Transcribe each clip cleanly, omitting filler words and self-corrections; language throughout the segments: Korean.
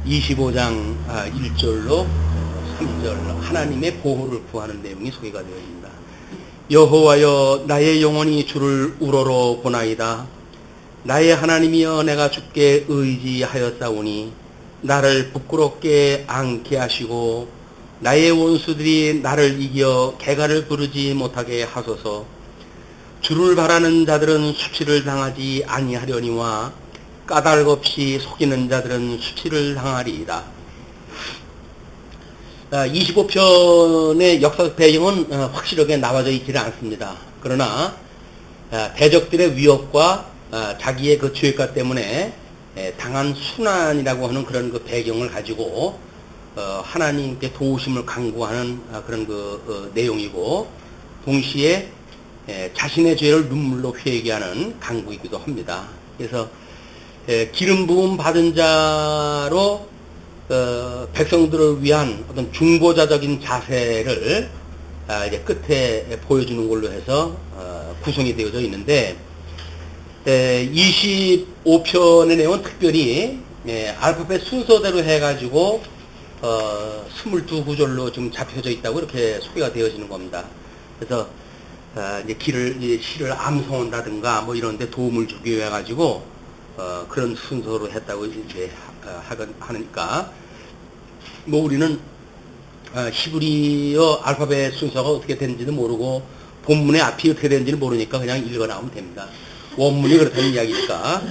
25장 1절로 3절 하나님의 보호를 구하는 내용이 소개가 되어 있습니다. 여호와여 나의 영혼이 주를 우러러 보나이다. 나의 하나님이여 내가 주께 의지하였사오니 나를 부끄럽게 않게 하시고 나의 원수들이 나를 이겨 개가를 부르지 못하게 하소서. 주를 바라는 자들은 수치를 당하지 아니하려니와 까닭 없이 속이는 자들은 수치를 당하리이다. 25편의 역사적 배경은 확실하게 나와져 있지는 않습니다. 그러나 대적들의 위협과 자기의 그 죄가 때문에 당한 순환이라고 하는 그런 그 배경을 가지고 하나님께 도우심을 간구하는 그런 그 내용이고, 동시에 자신의 죄를 눈물로 회개하는 간구이기도 합니다. 그래서 기름 부음 받은 자로 백성들을 위한 어떤 중보자적인 자세를 이제 끝에 보여주는 걸로 해서 구성이 되어져 있는데, 25편의 내용은 특별히 알파벳 순서대로 해가지고 22구절로 좀 잡혀져 있다고 이렇게 소개가 되어지는 겁니다. 그래서 이제 시를 암송한다든가 뭐 이런 데 도움을 주기 위해 가지고 그런 순서로 했다고 이제 하니까, 뭐 우리는 히브리어 알파벳 순서가 어떻게 되는지도 모르고 본문의 앞이 어떻게 되는지는 모르니까 그냥 읽어 나오면 됩니다. 원문이 그렇다는 이야기니까.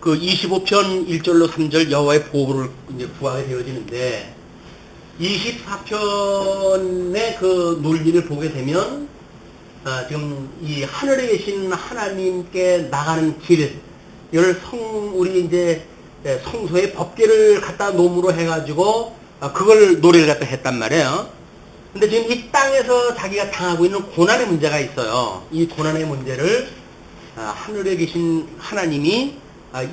그 25편 1절로 3절 여호와의 보호를 이제 구하게 되어지는데, 24편의 그 논리를 보게 되면 지금 이 하늘에 계신 하나님께 나가는 길, 이걸 우리 이제 성소의 법궤를 갖다 놓음으로 해가지고 그걸 노래를 갖다 했단 말이에요. 근데 지금 이 땅에서 자기가 당하고 있는 고난의 문제가 있어요. 이 고난의 문제를 하늘에 계신 하나님이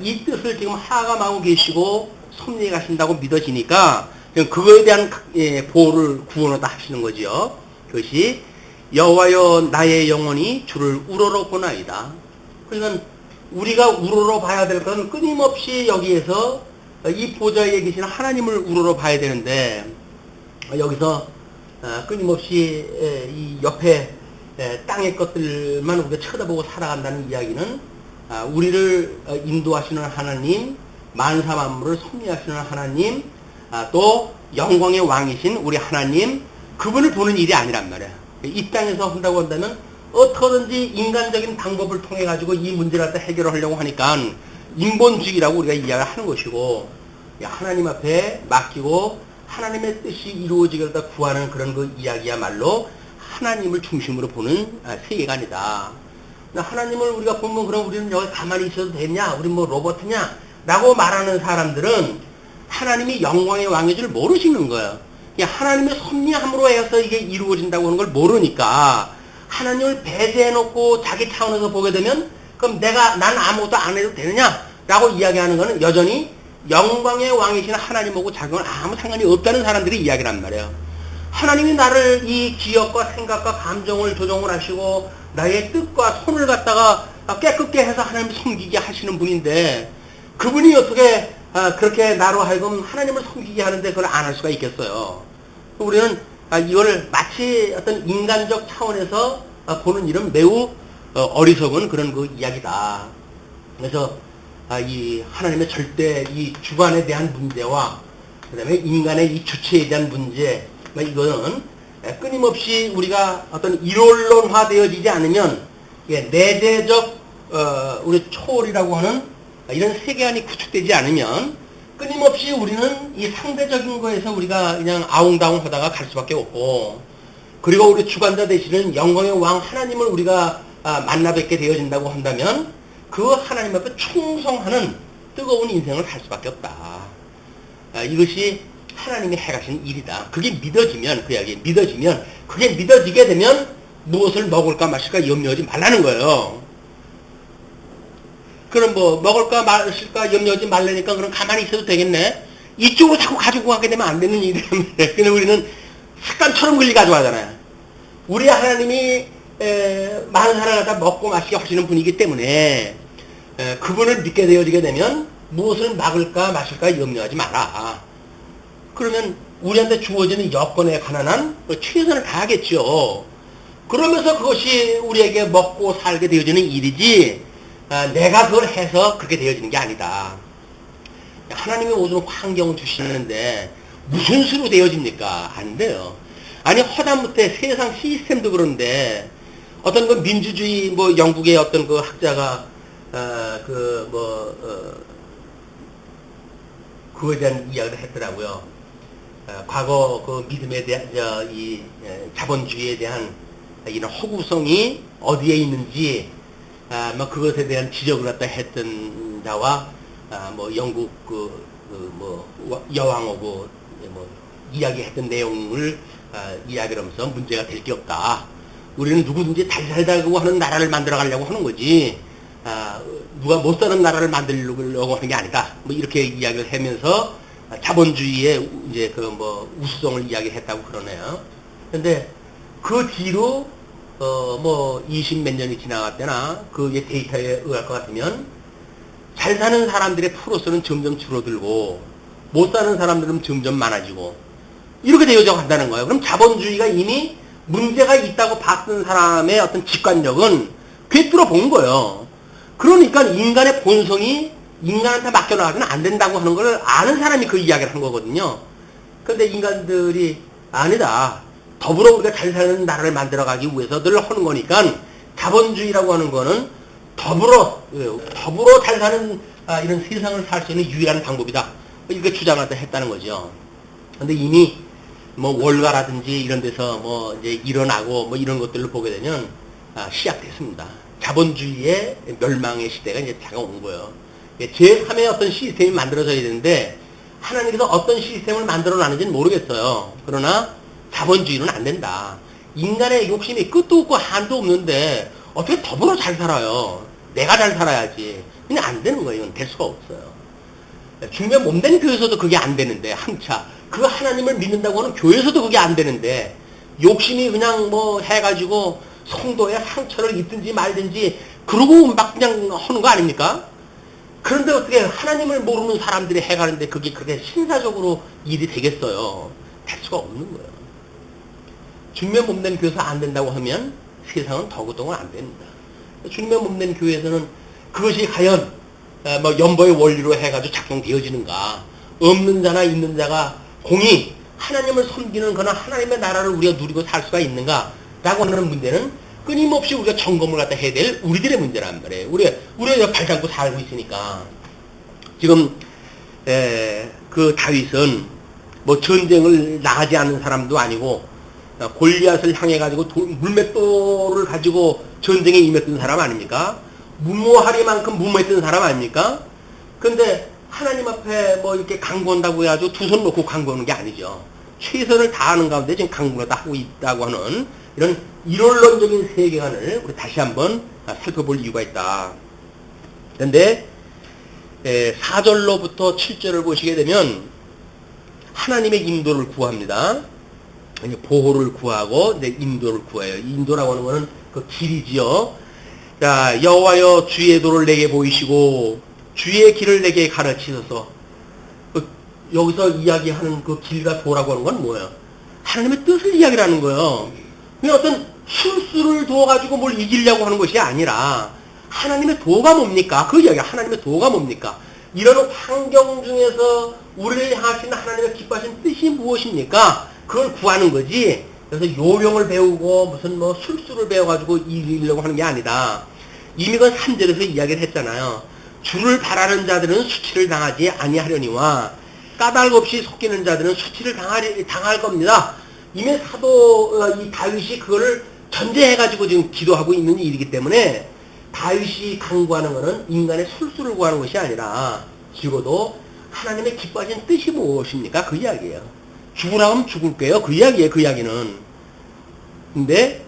이 뜻을 지금 하감하고 계시고 섭리해 가신다고 믿어지니까 그거에 대한 보호를 구원을 다 하시는 거지요. 그것이 여호와여 나의 영혼이 주를 우러러 보나이다. 그러니까 우리가 우러러 봐야 될 것은 끊임없이 여기에서 이 보좌에 계신 하나님을 우러러 봐야 되는데, 여기서 끊임없이 이 옆에 땅의 것들만 우리가 쳐다보고 살아간다는 이야기는 우리를 인도하시는 하나님, 만사 만물을 섭리하시는 하나님, 또 영광의 왕이신 우리 하나님, 그분을 보는 일이 아니란 말이야. 이 땅에서 한다고 한다면 어떻게든지 인간적인 방법을 통해 가지고 이 문제를 갖다 해결을 하려고 하니까 인본주의라고 우리가 이야기를 하는 것이고, 하나님 앞에 맡기고 하나님의 뜻이 이루어지게 다 구하는 그런 그 이야기야말로 하나님을 중심으로 보는 세계관이다. 하나님을 우리가 보면 그럼 우리는 여기 가만히 있어도 되냐? 우리 뭐 로봇이냐? 라고 말하는 사람들은 하나님이 영광의 왕인 줄 모르시는 거예요. 하나님의 섭리함으로 해서 이게 이루어진다고 하는 걸 모르니까 하나님을 배제해놓고 자기 차원에서 보게 되면 그럼 난 아무것도 안 해도 되느냐? 라고 이야기하는 것은 여전히 영광의 왕이신 하나님하고 자기는 아무 상관이 없다는 사람들이 이야기를 한 말이에요. 하나님이 나를 이 기억과 생각과 감정을 조정을 하시고 나의 뜻과 손을 갖다가 깨끗게 해서 하나님을 섬기게 하시는 분인데, 그분이 어떻게 그렇게 나로 하여금 하나님을 섬기게 하는데 그걸 안 할 수가 있겠어요. 우리는 이걸 마치 어떤 인간적 차원에서 보는 일은 매우 어리석은 그런 그 이야기다. 그래서 이 하나님의 절대 이 주관에 대한 문제와 그 다음에 인간의 이 주체에 대한 문제, 이거는 끊임없이 우리가 어떤 이론론화 되어지지 않으면 내재적 우리 초월이라고 하는 이런 세계관이 구축되지 않으면 끊임없이 우리는 이 상대적인 거에서 우리가 그냥 아웅다웅 하다가 갈 수밖에 없고, 그리고 우리 주관자 되시는 영광의 왕 하나님을 우리가 만나 뵙게 되어진다고 한다면 그 하나님 앞에 충성하는 뜨거운 인생을 살 수밖에 없다. 이것이 하나님이 해가신 일이다. 그게 믿어지면, 그 이야기 믿어지면, 그게 믿어지게 되면 무엇을 먹을까 마실까 염려하지 말라는 거예요. 그럼 뭐 먹을까 마실까 염려하지 말라니까 그럼 가만히 있어도 되겠네. 이쪽으로 자꾸 가지고 가게 되면 안 되는 일이란 말이에요. 근데 우리는 습관처럼 그걸 가져가잖아요. 우리 하나님이 많은 사람을 다 먹고 마시게 하시는 분이기 때문에 그분을 믿게 되어지게 되면 무엇을 막을까 마실까 염려하지 마라. 그러면 우리한테 주어지는 여건에 관한 최선을 다하겠죠. 그러면서 그것이 우리에게 먹고 살게 되어지는 일이지, 내가 그걸 해서 그렇게 되어지는 게 아니다. 하나님이 모든 환경을 주시는데 무슨 수로 되어집니까? 안 돼요. 아니 허다못해 세상 시스템도 그런데 어떤 그 민주주의 뭐 영국의 어떤 그 학자가 그거에 대한 이야기를 했더라고요. 과거 그 믿음에 대한 이 자본주의에 대한 이런 허구성이 어디에 있는지 뭐 그것에 대한 지적을 갖다 했던 자와 뭐 영국 뭐 여왕하고 뭐 이야기했던 내용을 이야기를 하면서 문제가 될 게 없다. 우리는 누구든지 잘 살다고 하는 나라를 만들어 가려고 하는 거지. 누가 못 사는 나라를 만들려고 하는 게 아니다. 뭐 이렇게 이야기를 하면서 자본주의의 이제 그 뭐 우수성을 이야기했다고 그러네요. 근데 그 뒤로 뭐 20몇 년이 지나갔대나 그게 데이터에 의할 것 같으면 잘 사는 사람들의 프로수는 점점 줄어들고 못 사는 사람들은 점점 많아지고 이렇게 되어져 간다는 거예요. 그럼 자본주의가 이미 문제가 있다고 봤던 사람의 어떤 직관력은 꿰뚫어 본 거예요. 그러니까 인간의 본성이 인간한테 맡겨놔서는 안 된다고 하는 걸 아는 사람이 그 이야기를 한 거거든요. 그런데 인간들이 아니다. 더불어 우리가 잘 사는 나라를 만들어가기 위해서 늘 하는 거니까 자본주의라고 하는 거는 더불어 잘 사는 이런 세상을 살 수 있는 유일한 방법이다. 이렇게 주장을 했다는 거죠. 근데 이미 뭐 월가라든지 이런 데서 뭐 이제 일어나고 뭐 이런 것들을 보게 되면 시작됐습니다. 자본주의의 멸망의 시대가 이제 다가온 거예요. 제3의 어떤 시스템이 만들어져야 되는데 하나님께서 어떤 시스템을 만들어 놨는지는 모르겠어요. 그러나 자본주의는 안 된다. 인간의 욕심이 끝도 없고 한도 없는데 어떻게 더불어 잘 살아요. 내가 잘 살아야지. 그냥 안 되는 거예요. 이건 될 수가 없어요. 중매 몸된 교회에서도 그게 안 되는데 한차 그 하나님을 믿는다고 하는 교회에서도 그게 안 되는데 욕심이 그냥 뭐 해가지고 성도의 상처를 입든지 말든지 그러고 막 그냥 하는 거 아닙니까? 그런데 어떻게 하나님을 모르는 사람들이 해가는데 그게 그렇게 신사적으로 일이 되겠어요? 될 수가 없는 거예요. 중매 몸된 교회에서 안 된다고 하면 세상은 더구동은 안 됩니다. 중매 몸된 교회에서는 그것이 과연 뭐 연보의 원리로 해가지고 작동되어지는가? 없는 자나 있는 자가 공이 하나님을 섬기는 거나 하나님의 나라를 우리가 누리고 살 수가 있는가? 라고 하는 문제는 끊임없이 우리가 점검을 갖다 해야 될 우리들의 문제란 말이에요. 우리가 발 잡고 살고 있으니까. 지금 그 다윗은 뭐 전쟁을 나가지 않는 사람도 아니고 골리앗을 향해 가지고 물맷돌을 가지고 전쟁에 임했던 사람 아닙니까? 무모하리만큼 무모했던 사람 아닙니까? 근데 하나님 앞에 뭐 이렇게 강구한다고 해가지고 두 손 놓고 강구하는 게 아니죠. 최선을 다하는 가운데 지금 강구를 다 하고 있다고 하는 이런 이론론적인 세계관을 우리 다시 한번 살펴볼 이유가 있다. 그런데 4절로부터 7절을 보시게 되면 하나님의 인도를 구합니다. 보호를 구하고 이제 인도를 구해요. 인도라고 하는 것은 그 길이지요. 자, 여호와여 주의 도를 내게 보이시고 주의 길을 내게 가르치소서. 여기서 이야기하는 그 길과 도라고 하는 건 뭐예요? 하나님의 뜻을 이야기하는 거예요. 어떤 술수를 두어가지고 뭘 이기려고 하는 것이 아니라 하나님의 도가 뭡니까? 그 이야기야. 하나님의 도가 뭡니까? 이런 환경 중에서 우리를 향하신 하나님의 기뻐하신 뜻이 무엇입니까? 그걸 구하는 거지. 그래서 요령을 배우고 무슨 뭐 술수를 배워가지고 이기려고 하는 게 아니다. 이미 그 3절에서 이야기를 했잖아요. 주를 바라는 자들은 수치를 당하지 아니하려니와 까닭 없이 속이는 자들은 수치를 당할 겁니다. 이미 사도 이 다윗이 그거를 전제해가지고 지금 기도하고 있는 일이기 때문에 다윗이 강구하는 것은 인간의 술수를 구하는 것이 아니라 죽어도 하나님의 기뻐하신 뜻이 무엇입니까? 그 이야기예요. 죽으라 하면 죽을게요. 그 이야기예요. 그 이야기는. 근데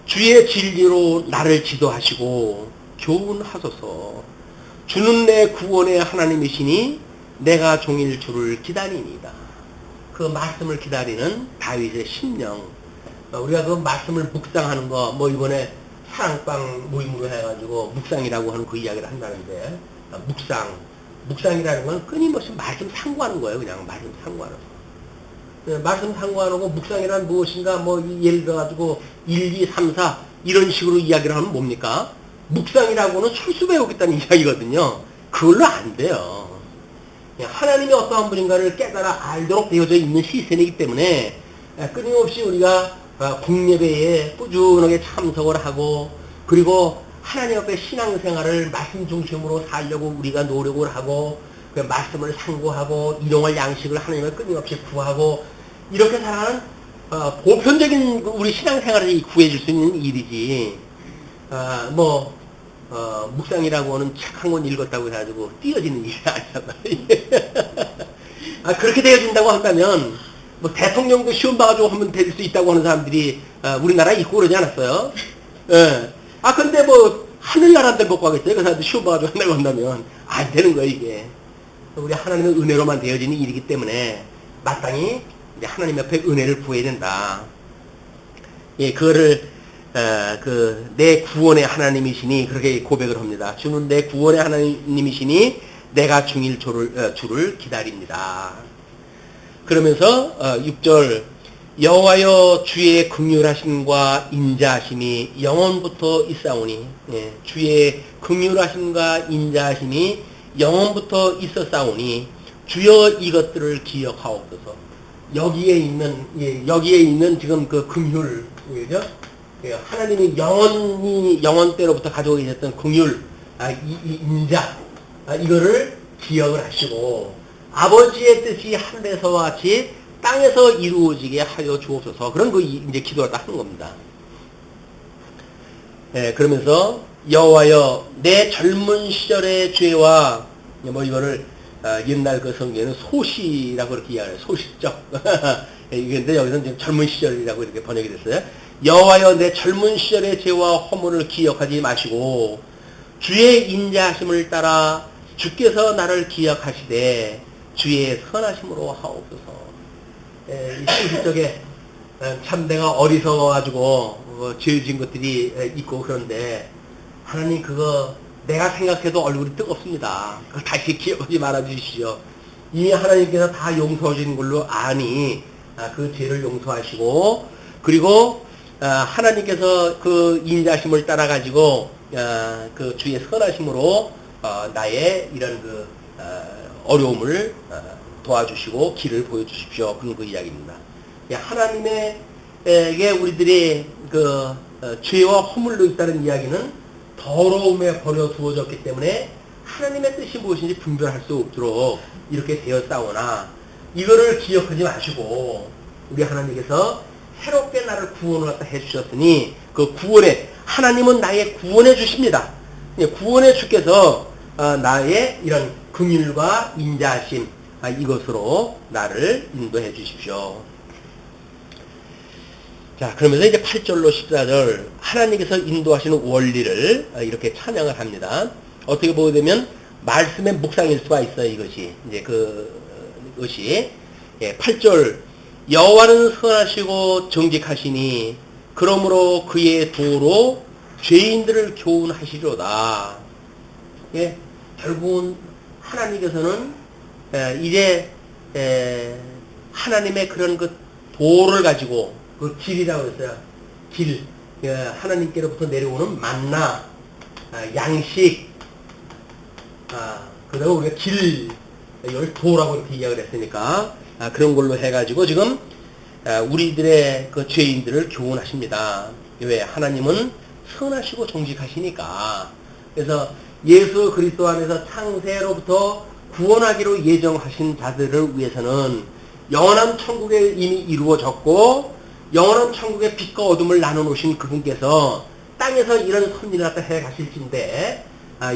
주의 진리로 나를 지도하시고 교훈하소서. 주는 내 구원의 하나님이시니 내가 종일 주를 기다리니이다. 그 말씀을 기다리는 다윗의 심령. 우리가 그 말씀을 묵상하는 거, 뭐 이번에 사랑방 모임으로 해가지고 묵상이라고 하는 그 이야기를 한다는데, 묵상. 묵상이라는 건 끊임없이 말씀 상고하는 거예요. 그냥 말씀 상고하는 거. 말씀 상고하는 거, 묵상이란 무엇인가, 뭐, 예를 들어가지고, 1, 2, 3, 4, 이런 식으로 이야기를 하면 뭡니까? 묵상이라고는 술수 배우겠다는 이야기거든요. 그걸로 안 돼요. 하나님이 어떠한 분인가를 깨달아 알도록 되어져 있는 시스템이기 때문에, 끊임없이 우리가 국예배에 꾸준하게 참석을 하고, 그리고 하나님 앞에 신앙생활을 말씀 중심으로 살려고 우리가 노력을 하고, 그 말씀을 상고하고 일용할 양식을 하나님을 끊임없이 구하고 이렇게 살아가는 보편적인 우리 신앙생활을 구해줄 수 있는 일이지. 묵상이라고 하는 책 한 권 읽었다고 해가지고 띄어지는 일이 아니잖아. 그렇게 되어진다고 한다면 뭐 대통령도 시험 봐가지고 하면 될 수 있다고 하는 사람들이 우리나라에 있고 그러지 않았어요? 예. 근데 뭐 하늘나라한테 못 가겠어요? 그 사람들 시험 봐가지고 한다고 한다면 안 되는 거예요, 이게. 우리 하나님의 은혜로만 되어지는 일이기 때문에 마땅히 하나님 옆에 은혜를 구해야 된다. 예, 그거를 내 구원의 하나님이시니 그렇게 고백을 합니다. 주는 내 구원의 하나님이시니 내가 중일 주를 기다립니다. 그러면서 6절 여호와여 주의 긍휼하심과 인자하심이 영원부터 있사오니, 예, 주의 긍휼하심과 인자하심이 영원부터 있었사오니 주여 이것들을 기억하옵소서. 여기에 있는 지금 그 긍휼, 그죠? 하나님이 영원 때로부터 가지고 계셨던 긍휼, 이 인자, 이거를 기억을 하시고 아버지의 뜻이 하늘에서와 같이 땅에서 이루어지게 하여 주옵소서. 그런 이제 기도를 딱 하는 겁니다. 예, 그러면서 여호와여 내 젊은 시절의 죄와 뭐 이거를 옛날 그 성경에는 소시라고 이렇게 이야기해요. 소시적. 근데 여기서는 지금 젊은 시절이라고 이렇게 번역이 됐어요. 여호와여 내 젊은 시절의 죄와 허물을 기억하지 마시고 주의 인자하심을 따라 주께서 나를 기억하시되 주의 선하심으로 하옵소서. 이 소시적에 참 내가 어리석어가지고 죄 지은 것들이 있고 그런데 하나님 그거 내가 생각해도 얼굴이 뜨겁습니다. 그걸 다시 기억하지 말아 주시죠. 이미 하나님께서 다 용서해 주신 걸로 아니 그 죄를 용서하시고 그리고 하나님께서 그 인자심을 따라 가지고 그 주의 선하심으로 나의 이런 그 어려움을 도와주시고 길을 보여주십시오. 그런 그 이야기입니다. 하나님에게 우리들이 그 죄와 허물로 있다는 이야기는 더러움에 버려두어졌기 때문에 하나님의 뜻이 무엇인지 분별할 수 없도록 이렇게 되었사오나 이거를 기억하지 마시고 우리 하나님께서 새롭게 나를 구원을 갖다 해주셨으니 그 구원에 하나님은 나의 구원해 주십니다. 구원해 주께서 나의 이런 긍휼과 인자하심 이것으로 나를 인도해 주십시오. 자, 그러면서 이제 8절로 14절 하나님께서 인도하시는 원리를 이렇게 찬양을 합니다. 어떻게 보게 되면 말씀의 묵상일 수가 있어요. 이것이 이제 그것이 8절 여호와는 선하시고 정직하시니 그러므로 그의 도로 죄인들을 교훈하시리로다. 예, 결국은 하나님께서는 이제 하나님의 그런 그 도를 가지고 그 길이라고 했어요. 길. 하나님께로부터 내려오는 만나, 양식, 그 다음에 우리가 길, 이걸 도라고 이렇게 이야기를 했으니까, 그런 걸로 해가지고 지금, 우리들의 그 죄인들을 교훈하십니다. 왜? 하나님은 선하시고 정직하시니까. 그래서 예수 그리스도 안에서 창세로부터 구원하기로 예정하신 자들을 위해서는 영원한 천국에 이미 이루어졌고, 영원한 천국의 빛과 어둠을 나눠놓으신 그분께서 땅에서 이런 선일을 갖다 해 가실진데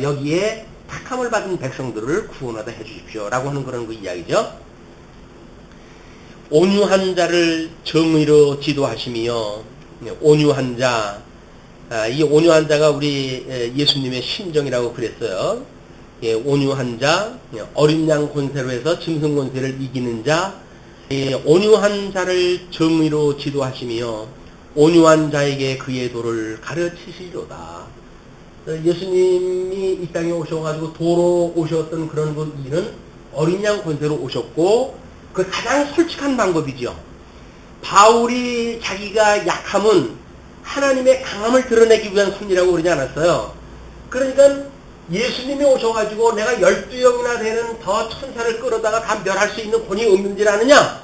여기에 택함을 받은 백성들을 구원하다 해주십시오 라고 하는 그런 그 이야기죠. 온유한 자를 정의로 지도하시며 온유한 자, 이 온유한 자가 우리 예수님의 심정이라고 그랬어요. 온유한 자, 어린 양 권세로 해서 짐승 권세를 이기는 자, 온유한 자를 정의로 지도하시며 온유한 자에게 그의 도를 가르치시리로다. 예수님이 이 땅에 오셔가지고 도로 오셨던 그런 그 일은 어린 양 권세로 오셨고, 그 가장 솔직한 방법이죠. 바울이 자기가 약함은 하나님의 강함을 드러내기 위한 손이라고 그러지 않았어요. 그러니까 예수님이 오셔가지고 내가 12영이나 되는 더 천사를 끌어다가 다 멸할 수 있는 권이 없는지 아느냐?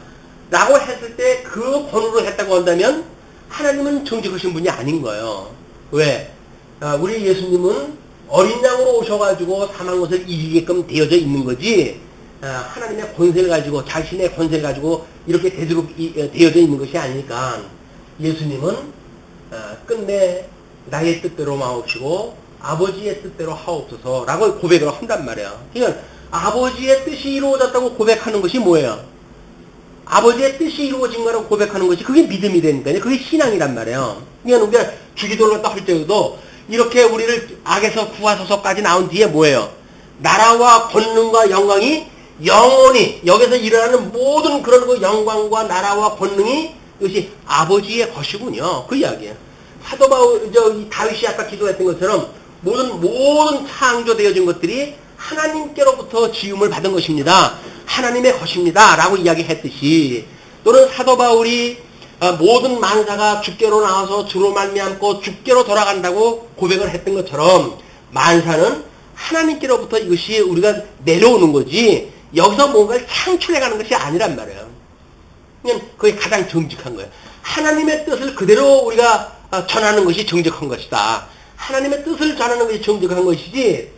라고 했을 때 그 권으로 했다고 한다면 하나님은 정직하신 분이 아닌 거예요. 왜? 우리 예수님은 어린 양으로 오셔가지고 사망 것을 이기게끔 되어져 있는 거지, 하나님의 권세를 가지고, 자신의 권세를 가지고 이렇게 되어져 있는 것이 아니니까, 예수님은 끝내 나의 뜻대로 마옵시고 아버지의 뜻대로 하옵소서 라고 고백을 한단 말이야. 그러니까 아버지의 뜻이 이루어졌다고 고백하는 것이 뭐예요? 아버지의 뜻이 이루어진 거라고 고백하는 것이 그게 믿음이 되니까요. 그게 신앙이란 말이에요. 그러니까 우리가 주기도를 갖다 할 때도 이렇게 우리를 악에서 구하소서까지 나온 뒤에 뭐예요? 나라와 권능과 영광이 영원히, 여기서 일어나는 모든 그런 그 영광과 나라와 권능이 이것이 아버지의 것이군요. 그 이야기예요. 사도 바울, 다윗이 아까 기도했던 것처럼 모든 창조되어진 것들이 하나님께로부터 지음을 받은 것입니다. 하나님의 것입니다. 라고 이야기했듯이, 또는 사도 바울이 모든 만사가 주께로 나와서 주로 말미암고 주께로 돌아간다고 고백을 했던 것처럼, 만사는 하나님께로부터 이것이 우리가 내려오는 거지 여기서 뭔가를 창출해가는 것이 아니란 말이에요. 그냥 그게 가장 정직한 거예요. 하나님의 뜻을 그대로 우리가 전하는 것이 정직한 것이다. 하나님의 뜻을 전하는 것이 정직한 것이지,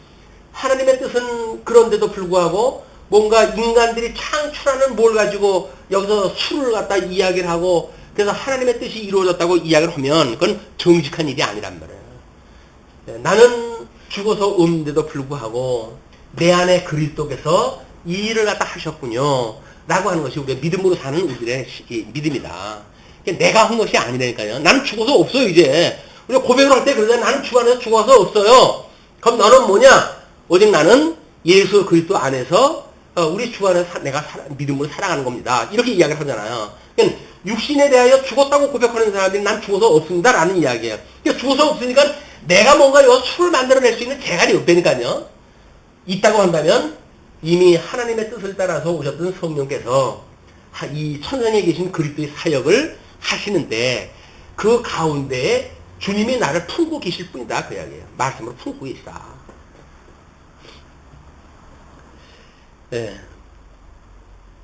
하나님의 뜻은 그런데도 불구하고 뭔가 인간들이 창출하는 뭘 가지고 여기서 수를 갖다 이야기를 하고 그래서 하나님의 뜻이 이루어졌다고 이야기를 하면 그건 정직한 일이 아니란 말이에요. 나는 죽어서 없는데도 불구하고 내 안에 그리스도께서 이 일을 갖다 하셨군요 라고 하는 것이 우리가 믿음으로 사는 우리의 믿음이다. 내가 한 것이 아니라니까요. 나는 죽어서 없어요. 이제 우리가 고백을 할 때 그러잖아. 나는 주 안에서 죽어서 없어요. 그럼 너는 뭐냐? 오직 나는 예수 그리스도 안에서 우리 주 안에서 내가 믿음으로 살아가는 겁니다. 이렇게 이야기를 하잖아요. 그러니까 육신에 대하여 죽었다고 고백하는 사람들이 난 죽어서 없습니다 라는 이야기예요. 그러니까 죽어서 없으니까 내가 뭔가 요 술을 만들어낼 수 있는 재갈이 없다니까요. 있다고 한다면 이미 하나님의 뜻을 따라서 오셨던 성령께서 이 천상에 계신 그리스도의 사역을 하시는데, 그 가운데에 주님이 나를 품고 계실 뿐이다. 그 이야기예요. 말씀으로 품고 계시다. 네.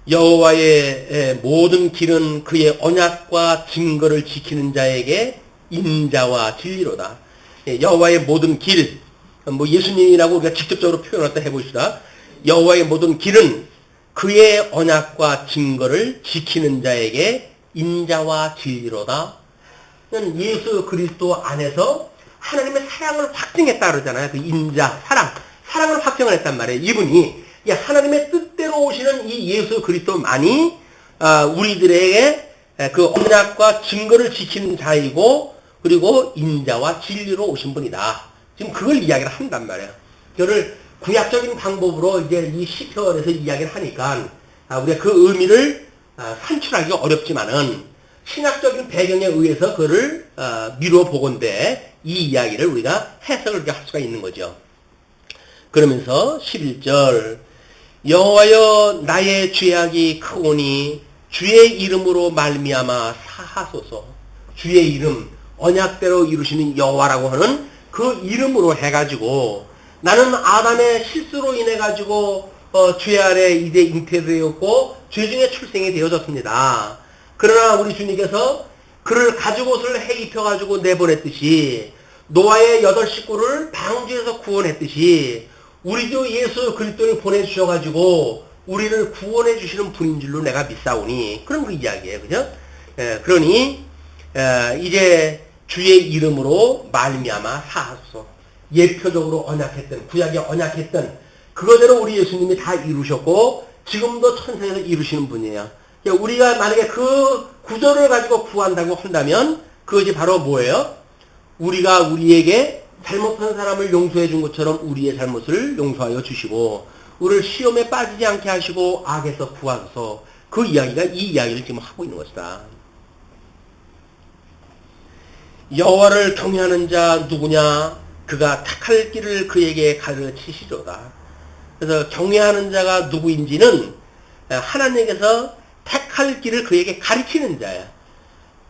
여호와의 모든 길은 그의 언약과 증거를 지키는 자에게 인자와 진리로다. 여호와의 모든 길, 예수님이라고 우리가 직접적으로 표현했다 해봅시다. 여호와의 모든 길은 그의 언약과 증거를 지키는 자에게 인자와 진리로다. 예수 그리스도 안에서 하나님의 사랑을 확증했다 그러잖아요. 그 인자, 사랑을 확증을 했단 말이에요. 이분이 하나님의 뜻대로 오시는 이 예수 그리스도만이 우리들에게 그 언약과 증거를 지키는 자이고, 그리고 인자와 진리로 오신 분이다. 지금 그걸 이야기를 한단 말이에요. 그거를 구약적인 방법으로 이제 이 시편에서 이야기를 하니까 우리가 그 의미를 산출하기가 어렵지만은 신학적인 배경에 의해서 그를 미루어 보건대 이 이야기를 우리가 해석을 할 수가 있는 거죠. 그러면서 11절 여호와여 나의 죄악이 크오니 주의 이름으로 말미암아 사하소서. 주의 이름, 언약대로 이루시는 여호와라고 하는 그 이름으로 해가지고 나는 아담의 실수로 인해가지고 죄 아래 이제 잉태되었고 죄 중에 출생이 되어졌습니다. 그러나 우리 주님께서 그를 가죽옷을 해 입혀가지고 내보냈듯이, 노아의 8 식구를 방주에서 구원했듯이 우리도 예수 그리스도를 보내주셔가지고 우리를 구원해 주시는 분인 줄로 내가 믿사오니, 그런 그 이야기예요. 그죠? 그러니 이제 주의 이름으로 말미암아 사하소서. 예표적으로 언약했던, 구약에 언약했던 그거대로 우리 예수님이 다 이루셨고 지금도 천상에서 이루시는 분이에요. 그러니까 우리가 만약에 그 구절을 가지고 구한다고 한다면 그것이 바로 뭐예요? 우리가 우리에게 잘못한 사람을 용서해 준 것처럼 우리의 잘못을 용서하여 주시고 우리를 시험에 빠지지 않게 하시고 악에서 구하소서. 그 이야기가 이 이야기를 지금 하고 있는 것이다. 여호와를 경외하는 자 누구냐? 그가 택할 길을 그에게 가르치시도다. 그래서 경외하는 자가 누구인지는 하나님께서 택할 길을 그에게 가르치는 자야.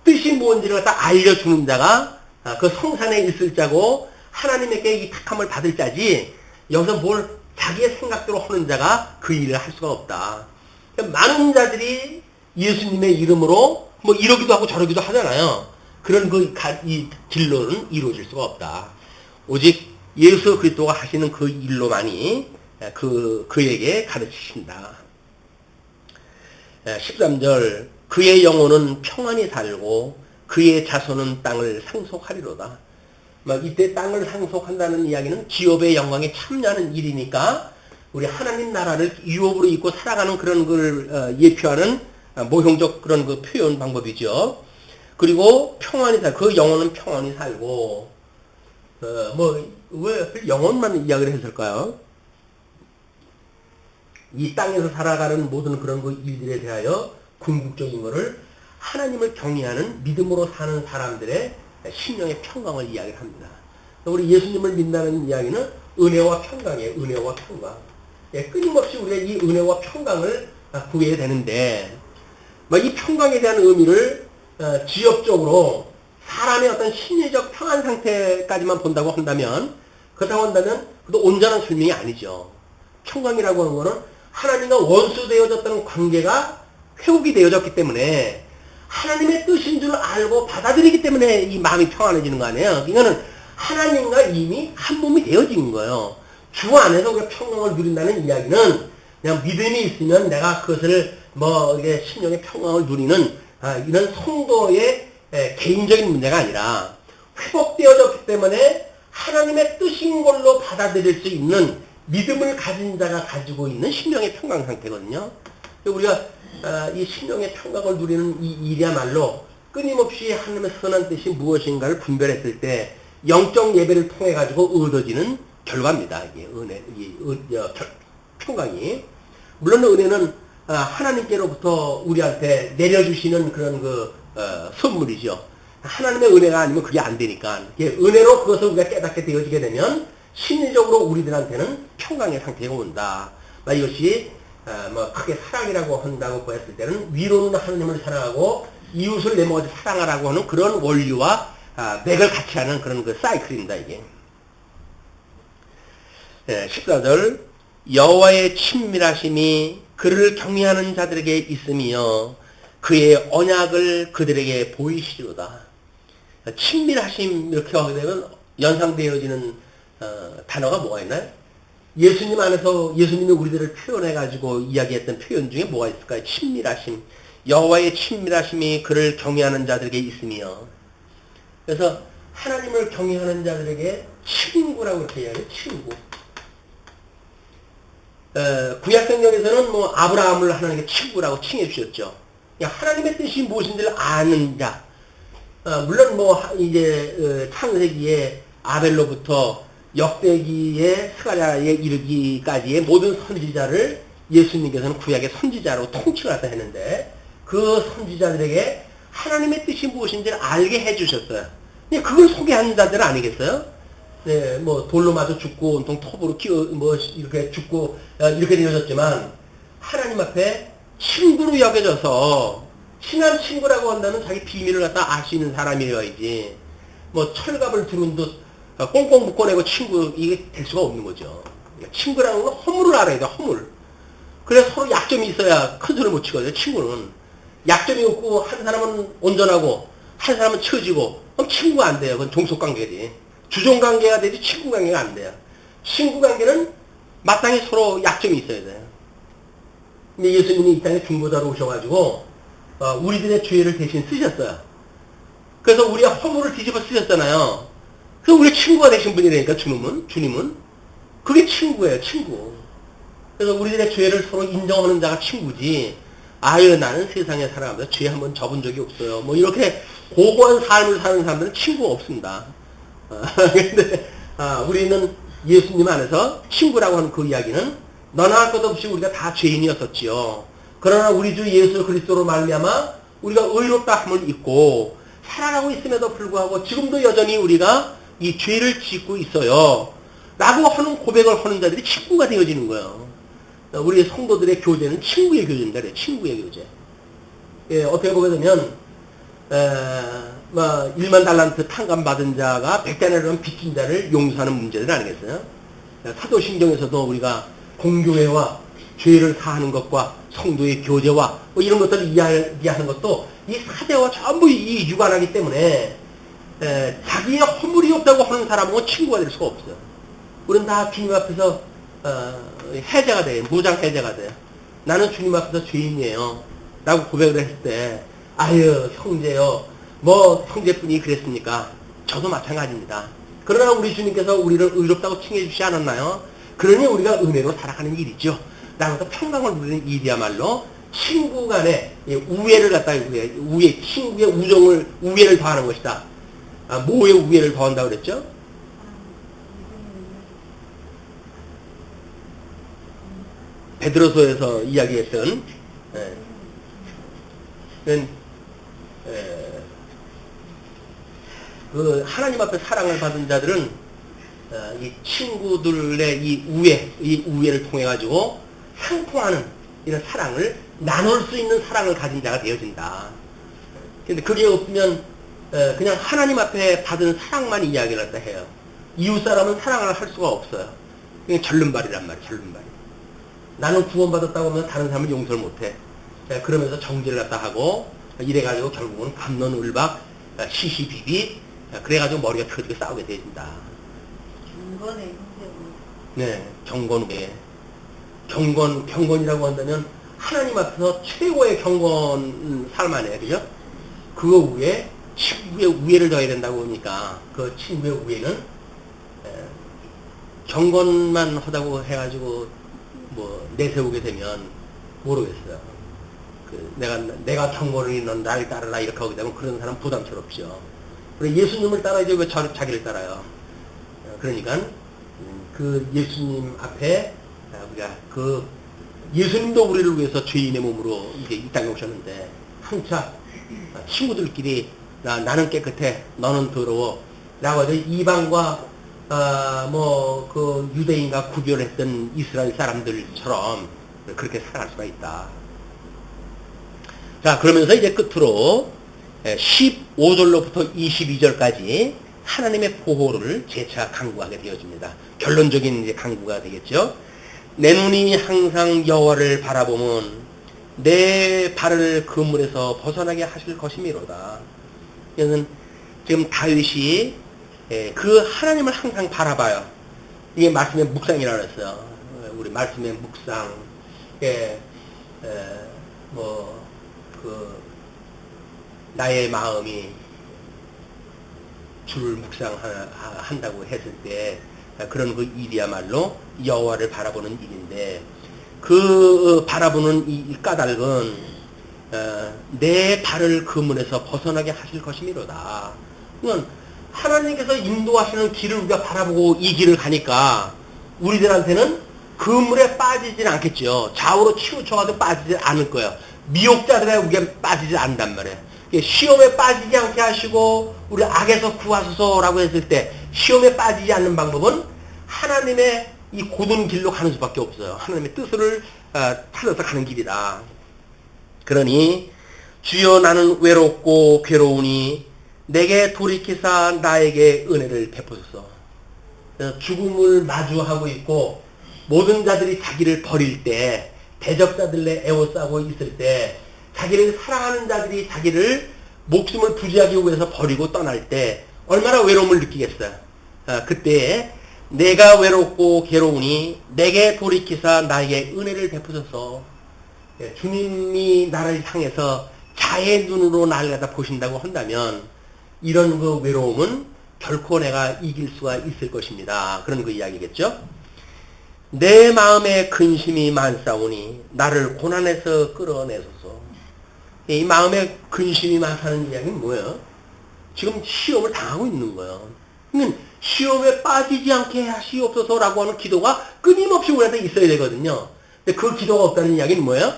뜻이 뭔지를 갖다 알려주는 자가 그 성산에 있을 자고 하나님에게 이 택함을 받을 자지, 여기서 뭘 자기의 생각대로 하는 자가 그 일을 할 수가 없다. 많은 자들이 예수님의 이름으로 뭐 이러기도 하고 저러기도 하잖아요. 그런 이 길로는 이루어질 수가 없다. 오직 예수 그리스도가 하시는 그 일로만이 그에게 가르치신다. 13절, 그의 영혼은 평안히 살고 그의 자손은 땅을 상속하리로다. 이때 땅을 상속한다는 이야기는 기업의 영광에 참여하는 일이니까 우리 하나님 나라를 유업으로 입고 살아가는 그런 걸 예표하는 모형적 그런 그 표현 방법이죠. 그리고 평안히 그 영혼은 평안히 살고, 왜 영혼만 이야기를 했을까요? 이 땅에서 살아가는 모든 그런 그 일들에 대하여 궁극적인 것을 하나님을 경외하는 믿음으로 사는 사람들의 심령의 평강을 이야기를 합니다. 우리 예수님을 믿는다는 이야기는 은혜와 평강이에요. 은혜와 평강. 끊임없이 우리가 이 은혜와 평강을 구해야 되는데, 이 평강에 대한 의미를 지역적으로 사람의 어떤 심리적 평안 상태까지만 본다고 한다면, 그것도 온전한 설명이 아니죠. 평강이라고 하는 것은 하나님과 원수되어졌다는 관계가 회복이 되어졌기 때문에 하나님의 뜻인 줄 알고 받아들이기 때문에 이 마음이 평안해지는 거 아니에요. 이거는 하나님과 이미 한 몸이 되어진 거예요. 주 안에서 우리가 평강을 누린다는 이야기는 그냥 믿음이 있으면 내가 그것을 이게 심령의 평강을 누리는 이런 성도의 개인적인 문제가 아니라 회복되어졌기 때문에 하나님의 뜻인 걸로 받아들일 수 있는 믿음을 가진 자가 가지고 있는 심령의 평강 상태거든요. 우리가 이 심령의 평강을 누리는 이 일이야말로 끊임없이 하나님의 선한 뜻이 무엇인가를 분별했을 때 영적 예배를 통해 가지고 얻어지는 결과입니다. 이게 평강이. 물론 은혜는 하나님께로부터 우리한테 내려주시는 그런 선물이죠. 하나님의 은혜가 아니면 그게 안 되니까 은혜로 그것을 우리가 깨닫게 되어지게 되면 심리적으로 우리들한테는 평강의 상태가 온다. 이것이 크게 사랑이라고 한다고 보였을 때는 위로는 하나님을 사랑하고 이웃을 내모같이 사랑하라고 하는 그런 원리와 맥을 같이 하는 그런 사이클입니다. 이게. 14절, 여호와의 친밀하심이 그를 경외하는 자들에게 있으며 그의 언약을 그들에게 보이시리로다. 친밀하심 이렇게 하게 되면 연상되어지는 단어가 뭐가 있나요? 예수님 안에서 예수님이 우리들을 표현해가지고 이야기했던 표현 중에 뭐가 있을까요? 친밀하심. 여호와의 친밀하심이 그를 경외하는 자들에게 있으며. 그래서 하나님을 경외하는 자들에게 친구라고 이렇게 이야기해요. 친구. 구약성경에서는 아브라함을 하나님께 친구라고 칭해 주셨죠. 하나님의 뜻이 무엇인지를 아는 자. 물론 이제 창세기에 아벨로부터 역대기의 스가랴에 이르기까지의 모든 선지자를 예수님께서는 구약의 선지자로 통칭하다 했는데 그 선지자들에게 하나님의 뜻이 무엇인지를 알게 해주셨어요. 그걸 소개하는 자들 아니겠어요? 네, 돌로 맞아 죽고 온통 톱으로 이렇게 죽고 이렇게 되어졌지만 하나님 앞에 친구로 여겨져서 친한 친구라고 한다면 자기 비밀을 갖다 알 수 있는 사람이어야지 철갑을 두른 듯 꽁꽁 묶어내고 친구 이게 될 수가 없는 거죠. 친구라는 건 허물을 알아야 돼. 허물. 그래서 서로 약점이 있어야 큰 소리 못 치거든요. 친구는 약점이 없고 한 사람은 온전하고 한 사람은 처지고 그럼 친구가 안 돼요. 그건 종속관계지. 주종관계가 되지 친구관계가 안 돼요. 친구관계는 마땅히 서로 약점이 있어야 돼요. 근데 예수님이 이 땅에 중보자로 오셔가지고 우리들의 죄를 대신 쓰셨어요. 그래서 우리가 허물을 뒤집어 쓰셨잖아요. 그래서 우리 친구가 되신 분이라니까 주님은 그게 친구예요. 친구. 그래서 우리들의 죄를 서로 인정하는 자가 친구지. 나는 세상에 살아가면서 죄 한번 접은 적이 없어요. 이렇게 고고한 삶을 사는 사람들은 친구가 없습니다. 근데 우리는 예수님 안에서 친구라고 하는 그 이야기는 너나 할 것 없이 우리가 다 죄인이었었지요. 그러나 우리 주 예수 그리스도로 말미암아 우리가 의롭다 함을 입고 살아가고 있음에도 불구하고 지금도 여전히 우리가 이 죄를 짓고 있어요. 라고 하는 고백을 하는 자들이 친구가 되어지는 거예요. 우리 성도들의 교제는 친구의 교제입니다. 그래, 친구의 교제. 예, 어떻게 보게 되면, 1만 달란트 탕감받은 자가 100달러를 빚진 자를 용서하는 문제들 아니겠어요? 사도신경에서도 우리가 공교회와 죄를 사하는 것과 성도의 교제와 뭐 이런 것들을 이해하는 것도 이 사대와 전부 이 유관하기 때문에 자기의 허물이 없다고 하는 사람은 친구가 될 수가 없어요. 우리는 다 주님 앞에서 해제가 돼요. 무장 해제가 돼요. 나는 주님 앞에서 죄인이에요. 라고 고백을 했을 때 아유 형제요. 뭐 형제뿐이 그랬습니까? 저도 마찬가지입니다. 그러나 우리 주님께서 우리를 의롭다고 칭해 주시지 않았나요? 그러니 우리가 은혜로 살아가는 일이죠. 라고 해서 평강을 누리는 일이야말로 친구 간의 우애를 갖다가 우애, 친구의 우정을 우애를 더하는 것이다. 뭐의 우애를 더한다고 그랬죠? 베드로서에서 이야기했던 그 하나님 앞에 사랑을 받은 자들은 이 친구들의 이 우애를 통해 가지고 상통하는 이런 사랑을 나눌 수 있는 사랑을 가진 자가 되어진다. 근데 그게 없으면 그냥 하나님 앞에 받은 사랑만 이야기를 갖다 해요. 이웃 사람은 사랑을 할 수가 없어요. 그냥 절름발이란 말이에요. 절름발. 나는 구원받았다고 하면 다른 사람을 용서를 못해. 그러면서 정죄를 갖다 하고 이래가지고 결국은 갑론을박 시시비비 그래가지고 머리가 터지고 싸우게 되어진다. 경건의 문제고. 네, 경건이라고 한다면 하나님 앞에서 최고의 경건 삶 안에, 그죠? 그거 위에 친구의 우애를 더해야 된다고 하니까 그 친구의 우애는 경건만 하다고 해가지고 뭐 내세우게 되면 모르겠어요. 내가 경건이 넌 나를 따르라 이렇게 하게 되면 그런 사람 부담스럽죠. 그래 예수님을 따라야지 왜 자기를 따라요? 그러니까 그 예수님 앞에 우리가 그 예수님도 우리를 위해서 죄인의 몸으로 이제 이 땅에 오셨는데 한차 친구들끼리 나는 깨끗해 너는 더러워 라고 해서 이방과 뭐 그 유대인과 구별했던 이스라엘 사람들처럼 그렇게 살아갈 수가 있다. 자, 그러면서 이제 끝으로 15절로부터 22절까지 하나님의 보호를 재차 강구하게 되어집니다. 결론적인 이제 강구가 되겠죠. 내 눈이 항상 여호와를 바라보면 내 발을 그물에서 벗어나게 하실 것이미로다. 이것은 지금 다윗이 그 하나님을 항상 바라봐요. 이게 말씀의 묵상이라고 했어요. 우리 말씀의 묵상. 나의 마음이 주를 묵상한다고 했을 때 그런 그 일이야말로 여호와를 바라보는 일인데 그 바라보는 이 까닭은 내 발을 그물에서 벗어나게 하실 것이미로다. 이건 하나님께서 인도하시는 길을 우리가 바라보고 이 길을 가니까 우리들한테는 그물에 빠지진 않겠죠. 좌우로 치우쳐가도 빠지지 않을 거예요. 미혹자들에 우리가 빠지지 않단 말이에요. 시험에 빠지지 않게 하시고 우리 악에서 구하소서라고 했을 때 시험에 빠지지 않는 방법은 하나님의 이 고든 길로 가는 수밖에 없어요. 하나님의 뜻을 찾아서 가는 길이다. 그러니 주여 나는 외롭고 괴로우니 내게 돌이키사 나에게 은혜를 베푸소서. 죽음을 마주하고 있고 모든 자들이 자기를 버릴 때 대적자들에 에워싸고 있을 때 자기를 사랑하는 자들이 자기를 목숨을 부지하기 위해서 버리고 떠날 때 얼마나 외로움을 느끼겠어요. 그때 내가 외롭고 괴로우니 내게 돌이키사 나에게 은혜를 베푸소서. 주님이 나를 향해서 자의 눈으로 나를 갖다 보신다고 한다면 이런 그 외로움은 결코 내가 이길 수가 있을 것입니다. 그런 그 이야기겠죠. 내 마음에 근심이 많사오니 나를 고난에서 끌어내소서. 이 마음에 근심이 많다는 이야기는 뭐예요? 지금 시험을 당하고 있는 거예요. 그러니까 시험에 빠지지 않게 하시옵소서라고 하는 기도가 끊임없이 우리한테 있어야 되거든요. 근데 그 기도가 없다는 이야기는 뭐예요?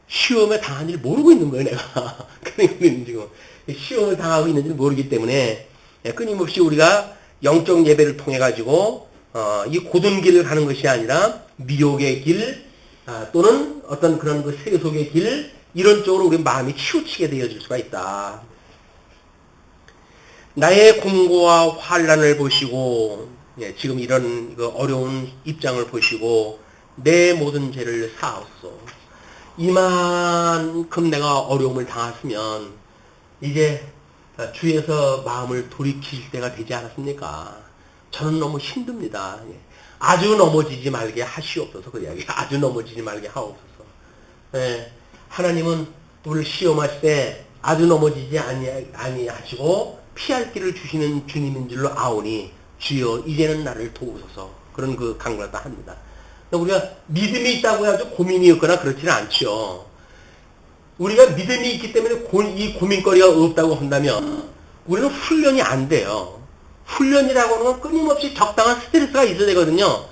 시험에 당한 줄 모르고 있는 거예요, 내가. 그러니까 지금 시험을 당하고 있는지 모르기 때문에 끊임없이 우리가 영적 예배를 통해 가지고 이 고든 길을 가는 것이 아니라 미혹의 길 또는 어떤 그런 그 세계 속의 길 이런 쪽으로 우리 마음이 치우치게 되어질 수가 있다. 나의 공고와 환란을 보시고 지금 이런 그 어려운 입장을 보시고 내 모든 죄를 사하옵소. 이만큼 내가 어려움을 당했으면 이제 주에서 마음을 돌이킬 때가 되지 않았습니까? 저는 너무 힘듭니다. 아주 넘어지지 말게 하시옵소서. 그 이야기. 아주 넘어지지 말게 하옵소서. 하나님은 우리를 시험하실 때 아주 넘어지지 아니하시고 피할 길을 주시는 주님인 줄로 아오니 주여 이제는 나를 도우소서. 그런 그 간구를 다 합니다. 우리가 믿음이 있다고 해서 고민이 없거나 그렇지는 않죠. 우리가 믿음이 있기 때문에 이 고민거리가 없다고 한다면 우리는 훈련이 안 돼요. 훈련이라고 하는 건 끊임없이 적당한 스트레스가 있어야 되거든요.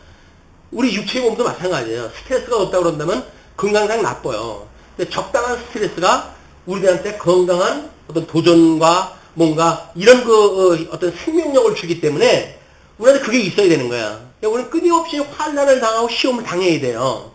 우리 육체의 몸도 마찬가지예요. 스트레스가 없다고 그런다면 건강상 나빠요. 근데 적당한 스트레스가 우리들한테 건강한 어떤 도전과 뭔가 이런 그 어떤 생명력을 주기 때문에 우리한테 그게 있어야 되는 거야. 우리는 끊임없이 환난을 당하고 시험을 당해야 돼요.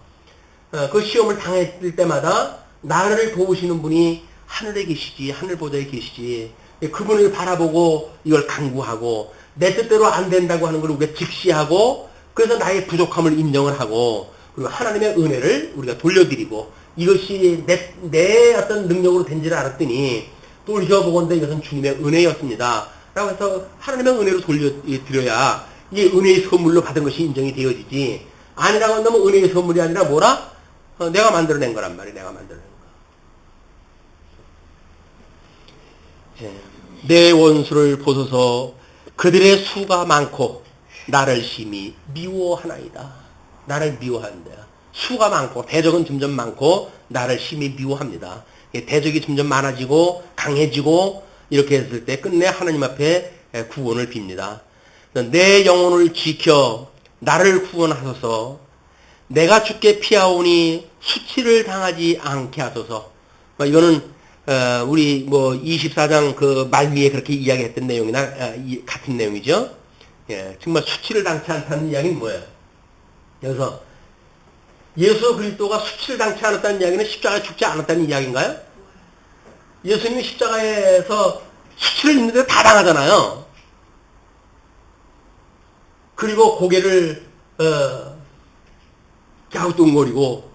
그 시험을 당했을 때마다 나를 도우시는 분이 하늘에 계시지, 하늘 보좌에 계시지. 그분을 바라보고 이걸 간구하고 내 뜻대로 안 된다고 하는 걸 우리가 직시하고 그래서 나의 부족함을 인정을 하고 그리고 하나님의 은혜를 우리가 돌려드리고 이것이 내 어떤 능력으로 된지를 알았더니 또 돌려보건대 이것은 주님의 은혜였습니다. 라고 해서 하나님의 은혜로 돌려드려야 이 은혜의 선물로 받은 것이 인정이 되어지지. 아니라고 한다면 은혜의 선물이 아니라 뭐라? 내가 만들어낸 거란 말이에요. 내가 만들어낸 거. 내 원수를 보소서. 그들의 수가 많고 나를 심히 미워하나이다. 나를 미워한대요. 수가 많고 대적은 점점 많고 나를 심히 미워합니다. 대적이 점점 많아지고 강해지고 이렇게 했을 때 끝내 하나님 앞에 구원을 빕니다. 내 영혼을 지켜 나를 구원하소서. 내가 주께 피하오니 수치를 당하지 않게 하소서. 이거는 우리 24장 그 말미에 그렇게 이야기했던 내용이나 같은 내용이죠. 정말 수치를 당치 않다는 이야기는 뭐예요? 여기서 예수 그리스도가 수치를 당치 않았다는 이야기는 십자가에 죽지 않았다는 이야기인가요? 예수님이 십자가에서 수치를 입는데 다 당하잖아요. 그리고 고개를 갸우뚱거리고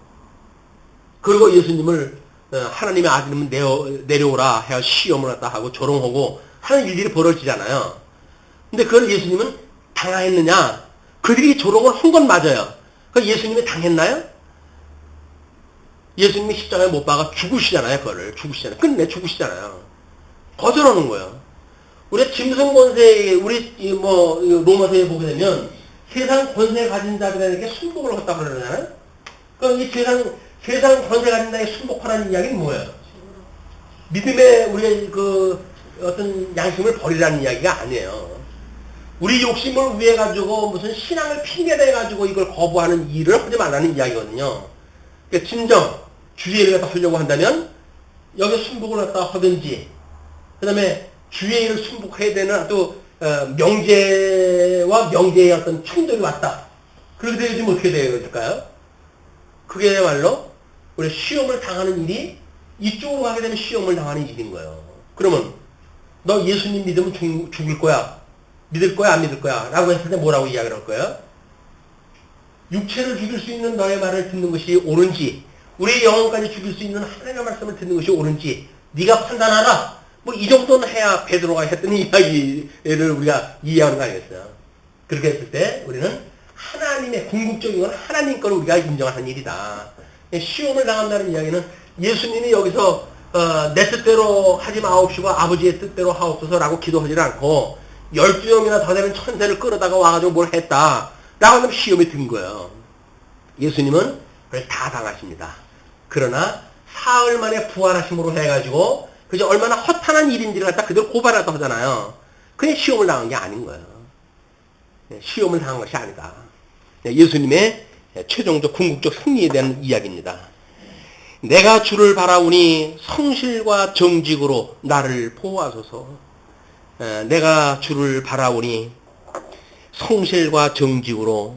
그리고 예수님을 하나님의 아들이면 내려오라 해야 시험을 했다 하고 조롱하고 하는 일들이 벌어지잖아요. 근데 그걸 예수님은 당했느냐? 그들이 조롱을 한 건 맞아요. 그 예수님이 당했나요? 예수님이 십자가에 못 박아 죽으시잖아요. 그거를 죽으시잖아요. 끝내 죽으시잖아요. 거절하는 거예요. 우리 짐승 권세, 우리 로마서에 보게 되면 세상 권세 가진 자들에게 순복을 했다고 그러잖아요. 그럼 이 세상 권세 가진 자에게 순복하라는 이야기는 뭐예요? 믿음의 우리의 그 어떤 양심을 버리라는 이야기가 아니에요. 우리 욕심을 위해 가지고 무슨 신앙을 핑계대 가지고 이걸 거부하는 일을 하지 말라는 이야기거든요. 그러니까 진정 주의 일을 갖다 하려고 한다면 여기 순복을 갖다 하든지 그 다음에 주의 일을 순복해야 되는 또 명제와 명제의 어떤 충돌이 왔다. 그렇게 되어지면 어떻게 될까요? 그게야말로 우리 시험을 당하는 일이 이쪽으로 가게 되면 시험을 당하는 일인 거예요. 그러면 너 예수님 믿으면 죽을 거야. 믿을 거야 안 믿을 거야? 라고 했을 때 뭐라고 이야기를 할 거예요? 육체를 죽일 수 있는 너의 말을 듣는 것이 옳은지 우리의 영혼까지 죽일 수 있는 하나님의 말씀을 듣는 것이 옳은지 네가 판단하라. 이 정도는 해야 베드로가 했던 이야기를 우리가 이해하는 거 아니겠어요? 그렇게 했을 때 우리는 하나님의 궁극적인 건 하나님 걸 우리가 인정하는 일이다. 시험을 당한다는 이야기는 예수님이 여기서 내 뜻대로 하지 마옵시고 아버지의 뜻대로 하옵소서라고 기도하지 않고 12명이나 더 되는 천사를 끌어다가 와가지고 뭘 했다 라고 하면 시험이 든 거예요. 예수님은 그걸 다 당하십니다. 그러나 사흘 만에 부활하심으로 해가지고 그저 얼마나 허탄한 일인지를 갖다 그대로 고발하다 하잖아요. 그냥 시험을 당한 게 아닌 거예요. 시험을 당한 것이 아니다. 예수님의 최종적 궁극적 승리에 대한 이야기입니다. 내가 주를 바라오니 성실과 정직으로 나를 보호하소서. 내가 주를 바라오니 성실과 정직으로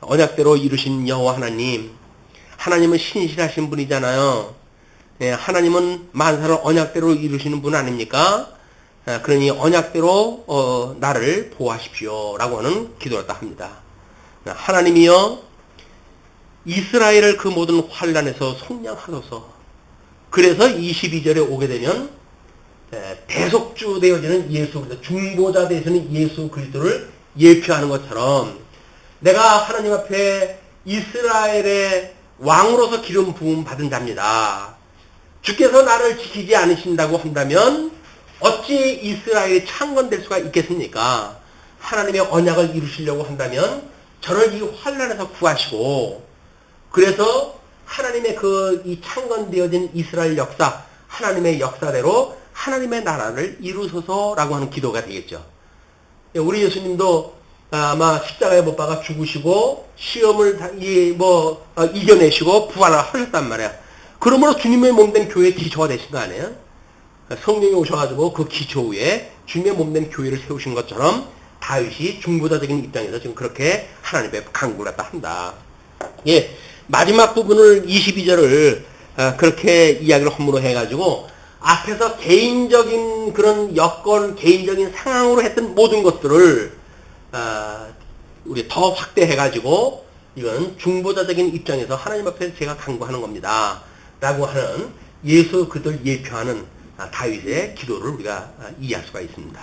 언약대로 이루신 여호와 하나님, 하나님은 신실하신 분이잖아요. 예, 하나님은 만사를 언약대로 이루시는 분 아닙니까? 그러니 언약대로 나를 보호하십시오 라고 하는 기도였다 합니다. 하나님이여 이스라엘을 그 모든 환난에서 속량하소서. 그래서 22절에 오게 되면 대속주 되어지는 예수 그리스도, 중보자 되어지는 예수 그리스도를 예표하는 것처럼 내가 하나님 앞에 이스라엘의 왕으로서 기름 부음 받은 자입니다. 주께서 나를 지키지 않으신다고 한다면 어찌 이스라엘이 창건될 수가 있겠습니까? 하나님의 언약을 이루시려고 한다면 저를 이 환난에서 구하시고, 그래서 하나님의 이 창건되어진 이스라엘 역사, 하나님의 역사대로 하나님의 나라를 이루소서라고 하는 기도가 되겠죠. 우리 예수님도 아마 십자가에 못 박아 죽으시고 시험을 이겨내시고 부활을 하셨단 말이야. 그러므로 주님의 몸된 교회의 기초가 되신 거 아니에요? 성령이 오셔가지고 그 기초 위에 주님의 몸된 교회를 세우신 것처럼 다윗이 중보자적인 입장에서 지금 그렇게 하나님의 간구를 갖다 한다. 예, 마지막 부분을 22절을 그렇게 이야기를 허물어 해가지고 앞에서 개인적인 그런 여건, 개인적인 상황으로 했던 모든 것들을 우리 더 확대해가지고 이건 중보자적인 입장에서 하나님 앞에 제가 간구하는 겁니다 라고 하는 예수 그들 예표하는 다윗의 기도를 우리가 이해할 수가 있습니다.